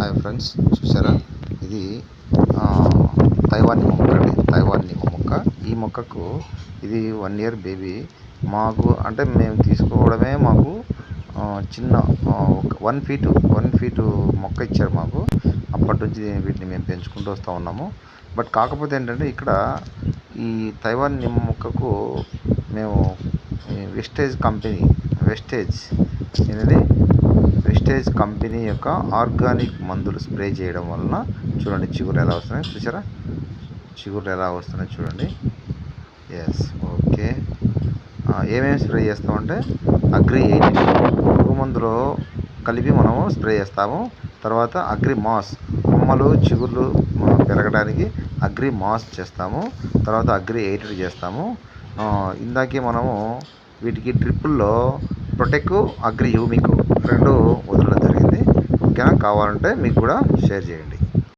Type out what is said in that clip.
Hi friends, చూసారా? ఇది Taiwan నిమ్మ మొక్క అండి. తైవాన్ నిమ్మ మొక్క. ఈ మొక్కకు ఇది 1 ఇయర్ బేబీ. మాకు అంటే మేము తీసుకోవడమే మాకు చిన్న 1 ఫీటు మొక్క ఇచ్చారు మాకు. అప్పటి నుంచి వీటిని మేము పెంచుకుంటూ వస్తూ ఉన్నాము. బట్ కాకపోతే ఏంటంటే ఇక్కడ ఈ తైవాన్ నిమ్మ మొక్కకు మేము వెస్టేజ్ కంపెనీ యొక్క ఆర్గానిక్ మందులు స్ప్రే చేయడం వలన చూడండి చిగురు ఎలా వస్తున్నాయి. చూసారా చిగురు ఎలా వస్తున్నాయి చూడండి. Yes, okay. ఏమేమి స్ప్రే చేస్తామంటే అగ్రి 80 పురుగు మందులో కలిపి మనము స్ప్రే చేస్తాము. తర్వాత అగ్రి మాస్, కొమ్మలు చిగుర్లు పెరగడానికి అగ్రి మాస్ చేస్తాము. తర్వాత అగ్రి 80 చేస్తాము. ఇందాకే మనము వీటికి డ్రిప్పుల్లో ప్రొటెక్, అగ్రి హ్యూమిక్ 2 వదలడం జరిగింది. ఓకేనా? కావాలంటే మీకు కూడా షేర్ చేయండి.